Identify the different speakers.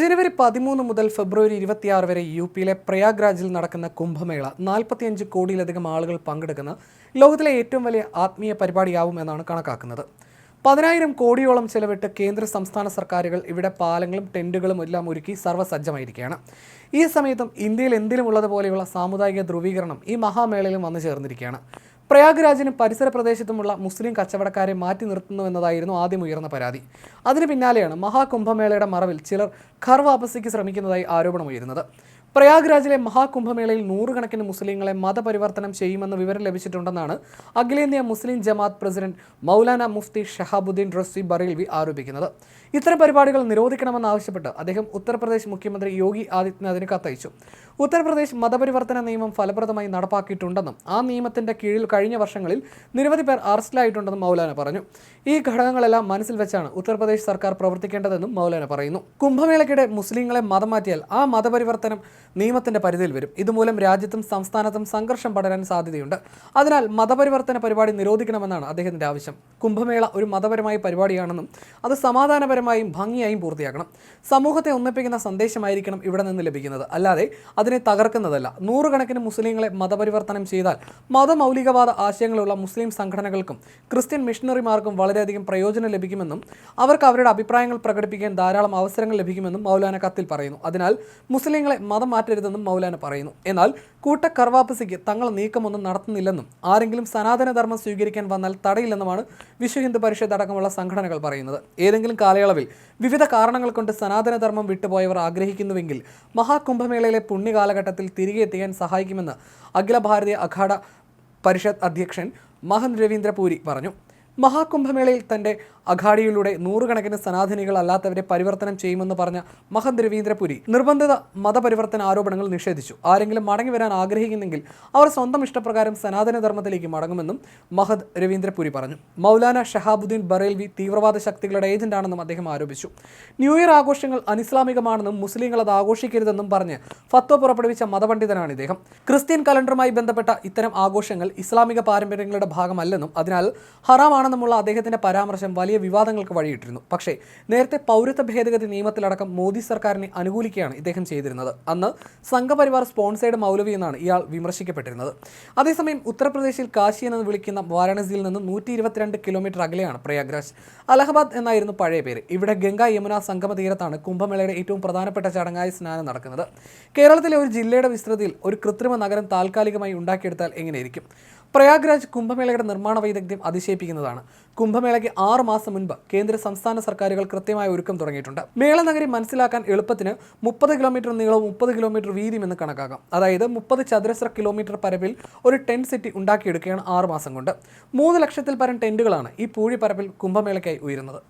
Speaker 1: ജനുവരി 13 മുതൽ ഫെബ്രുവരി 26 വരെ യുപിയിലെ പ്രയാഗ്രാജിൽ നടക്കുന്ന കുംഭമേള 45 കോടിയിലധികം ആളുകൾ പങ്കെടുക്കുന്ന ലോകത്തിലെ ഏറ്റവും വലിയ ആത്മീയ പരിപാടിയാവുമെന്നാണ് കണക്കാക്കുന്നത്. 10,000 കോടിയോളം ചെലവിട്ട് കേന്ദ്ര സംസ്ഥാന സർക്കാരുകൾ ഇവിടെ പാലങ്ങളും ടെന്റുകളും എല്ലാം ഒരുക്കി സർവ്വസജ്ജമായിരിക്കുകയാണ്. ഈ സമയത്തും ഇന്ത്യയിൽ എന്തിലും ഉള്ളതുപോലെയുള്ള സാമുദായിക ധ്രുവീകരണം ഈ മഹാമേളയിലും വന്നു ചേർന്നിരിക്കുകയാണ്. പ്രയാഗ്രാജിനും പരിസര പ്രദേശത്തുമുള്ള മുസ്ലിം കച്ചവടക്കാരെ മാറ്റി നിർത്തുന്നുവെന്നതായിരുന്നു ആദ്യം ഉയർന്ന പരാതി. അതിന് പിന്നാലെയാണ് മഹാകുംഭമേളയുടെ മറവിൽ ചിലർ ഘർ വാപസിക്ക് ശ്രമിക്കുന്നതായി ആരോപണമുയരുന്നത്. പ്രയാഗ്രാജിലെ മഹാകുംഭമേളയിൽ നൂറുകണക്കിന് മുസ്ലിങ്ങളെ മതപരിവർത്തനം ചെയ്യുമെന്ന് വിവരം ലഭിച്ചിട്ടുണ്ടെന്നാണ് അഖിലേന്ത്യാ മുസ്ലിം ജമാഅത്ത് പ്രസിഡന്റ് മൗലാന മുഫ്തി ഷഹാബുദ്ദീൻ റസ്വി ബറേൽവി ആരോപിക്കുന്നത്. ഇത്തരം പരിപാടികൾ നിരോധിക്കണമെന്നാവശ്യപ്പെട്ട് അദ്ദേഹം ഉത്തർപ്രദേശ് മുഖ്യമന്ത്രി യോഗി ആദിത്യനാഥിന് കത്തയച്ചു. ഉത്തർപ്രദേശ് മതപരിവർത്തന നിയമം ഫലപ്രദമായി നടപ്പാക്കിയിട്ടുണ്ടെന്നും ആ നിയമത്തിന്റെ കീഴിൽ കഴിഞ്ഞ വർഷങ്ങളിൽ നിരവധി പേർ അറസ്റ്റിലായിട്ടുണ്ടെന്നും മൗലാന പറഞ്ഞു. ഈ ഘടകങ്ങളെല്ലാം മനസ്സിൽ വെച്ചാണ് ഉത്തർപ്രദേശ് സർക്കാർ പ്രവർത്തിക്കേണ്ടതെന്നും മൗലാന പറയുന്നു. കുംഭമേളയ്ക്കിടെ മുസ്ലിങ്ങളെ മതം മാറ്റിയാൽ ആ മതപരിവർത്തനം നിയമത്തിന്റെ പരിധിയിൽ വരും. ഇതുമൂലം രാജ്യത്തും സംസ്ഥാനത്തും സംഘർഷം പടരാൻ സാധ്യതയുണ്ട്. അതിനാൽ മതപരിവർത്തന പരിപാടി നിരോധിക്കണമെന്നാണ് അദ്ദേഹത്തിന്റെ ആവശ്യം. കുംഭമേള ഒരു മതപരമായ പരിപാടിയാണെന്നും അത് സമാധാനപരമായും ഭംഗിയായും പൂർത്തിയാക്കണം. സമൂഹത്തെ ഒന്നിപ്പിക്കുന്ന സന്ദേശമായിരിക്കണം ഇവിടെ നിന്ന് ലഭിക്കുന്നത്, അല്ലാതെ അതിനെ തകർക്കുന്നതല്ല. നൂറുകണക്കിന് മുസ്ലിങ്ങളെ മതപരിവർത്തനം ചെയ്താൽ മതമൗലികവാദ ആശയങ്ങളുള്ള മുസ്ലിം സംഘടനകൾക്കും ക്രിസ്ത്യൻ മിഷണറിമാർക്കും വളരെയധികം പ്രയോജനം ലഭിക്കുമെന്നും അവർക്ക് അവരുടെ അഭിപ്രായങ്ങൾ പ്രകടിപ്പിക്കാൻ ധാരാളം അവസരങ്ങൾ ലഭിക്കുമെന്നും മൗലാന കത്തിൽ പറയുന്നു. അതിനാൽ മുസ്ലിങ്ങളെ മതം മാറ്റരുതെന്നും മൗലാന പറയുന്നു. എന്നാൽ കൂട്ട കർവാപ്പസിക്ക് തങ്ങൾ നീക്കമൊന്നും നടത്തുന്നില്ലെന്നും ആരെങ്കിലും സനാതനധർമ്മം സ്വീകരിക്കാൻ വന്നാൽ തടയില്ലെന്നുമാണ് വിശ്വ ഹിന്ദു പരിഷത്ത് അടക്കമുള്ള സംഘടനകൾ പറയുന്നത്. ഏതെങ്കിലും കാലയളവിൽ വിവിധ കാരണങ്ങൾ കൊണ്ട് സനാതനധർമ്മം വിട്ടുപോയവർ ആഗ്രഹിക്കുന്നുവെങ്കിൽ മഹാകുംഭമേളയിലെ പുണ്യകാലഘട്ടത്തിൽ തിരികെ എത്തിക്കാൻ സഹായിക്കുമെന്ന് അഖില ഭാരതീയ അഖാഡ പരിഷത്ത് അധ്യക്ഷൻ മഹന്ത് രവീന്ദ്ര പുരി പറഞ്ഞു. മഹാകുംഭമേളയിൽ തന്റെ അഖാഡിയിലൂടെ നൂറുകണക്കിന് സനാതനികൾ അല്ലാത്തവരെ പരിവർത്തനം ചെയ്യുമെന്ന് പറഞ്ഞ മഹന്ത് രവീന്ദ്രപുരി നിർബന്ധിത മതപരിവർത്തന ആരോപണങ്ങൾ നിഷേധിച്ചു. ആരെങ്കിലും മടങ്ങി വരാൻ ആഗ്രഹിക്കുന്നെങ്കിൽ അവർ സ്വന്തം ഇഷ്ടപ്രകാരം സനാതനധർമ്മത്തിലേക്ക് മടങ്ങുമെന്നും മഹന്ത് രവീന്ദ്രപുരി പറഞ്ഞു. മൗലാന ഷഹാബുദ്ദീൻ ബറേൽവി തീവ്രവാദ ശക്തികളുടെ ഏജന്റാണെന്നും അദ്ദേഹം ആരോപിച്ചു. ന്യൂ ഇയർ ആഘോഷങ്ങൾ അനിസ്ലാമികമാണെന്നും മുസ്ലിങ്ങൾ അത് ആഘോഷിക്കരുതെന്നും പറഞ്ഞ് ഫത്വ പുറപ്പെടുവിച്ച മതപണ്ഡിതനാണ് ഇദ്ദേഹം. ക്രിസ്ത്യൻ കലണ്ടറുമായി ബന്ധപ്പെട്ട ഇത്തരം ആഘോഷങ്ങൾ ഇസ്ലാമിക പാരമ്പര്യങ്ങളുടെ ഭാഗമല്ലെന്നും അതിനാൽ ഹറാമാണെന്നുമുള്ള അദ്ദേഹത്തിന്റെ പരാമർശം വലിയ വിവാദങ്ങൾക്ക് വഴിയിട്ടിരുന്നു. പക്ഷേ നേരത്തെ പൗരത്വ ഭേദഗതി നിയമത്തിലടക്കം മോദി സർക്കാരിനെ അനുകൂലിക്കുകയാണ് ഇദ്ദേഹം ചെയ്തിരുന്നത്. അന്ന് സംഘപരിവാർ സ്പോൺസേഡ് മൗലവി എന്നാണ് ഇയാൾ വിമർശിക്കപ്പെട്ടിരുന്നത്. അതേസമയം ഉത്തർപ്രദേശിൽ കാശി എന്ന് വിളിക്കുന്ന വാരാണസിയിൽ നിന്ന് 122 കിലോമീറ്റർ അകലെയാണ് പ്രയാഗ്രാജ്. അലഹബാദ് എന്നായിരുന്നു പഴയ പേര്. ഇവിടെ ഗംഗ യമുന സംഗമ തീരത്താണ് കുംഭമേളയുടെ ഏറ്റവും പ്രധാനപ്പെട്ട ചടങ്ങായ സ്നാനം നടക്കുന്നത്. കേരളത്തിലെ ഒരു ജില്ലയുടെ വിസ്തൃതിയിൽ ഒരു കൃത്രിമ നഗരം താൽക്കാലികമായി ഉണ്ടാക്കിയെടുത്താൽ എങ്ങനെയിരിക്കും? പ്രയാഗ്രാജ് കുംഭമേളയുടെ നിർമ്മാണ വൈദഗ്ധ്യം അതിശയിപ്പിക്കുന്നതാണ്. കുംഭമേളയ്ക്ക് 6 മാസം മുൻപ് കേന്ദ്ര സംസ്ഥാന സർക്കാരുകൾ കൃത്യമായ ഒരുക്കം തുടങ്ങിയിട്ടുണ്ട്. മേളനഗരി മനസ്സിലാക്കാൻ എളുപ്പത്തിന് 30 കിലോമീറ്റർ നീളവും 30 കിലോമീറ്റർ വീതിയും എന്ന് കണക്കാക്കാം. അതായത് 30 ചതുരശ്ര കിലോമീറ്റർ പരപ്പിൽ ഒരു ടെന്റ് സിറ്റി ഉണ്ടാക്കിയെടുക്കുകയാണ് 6 മാസം കൊണ്ട്. 3 ലക്ഷത്തിൽ പരം ടെന്റുകളാണ് ഈ പൂഴി പരപ്പിൽ കുംഭമേളയ്ക്കായി ഉയരുന്നത്.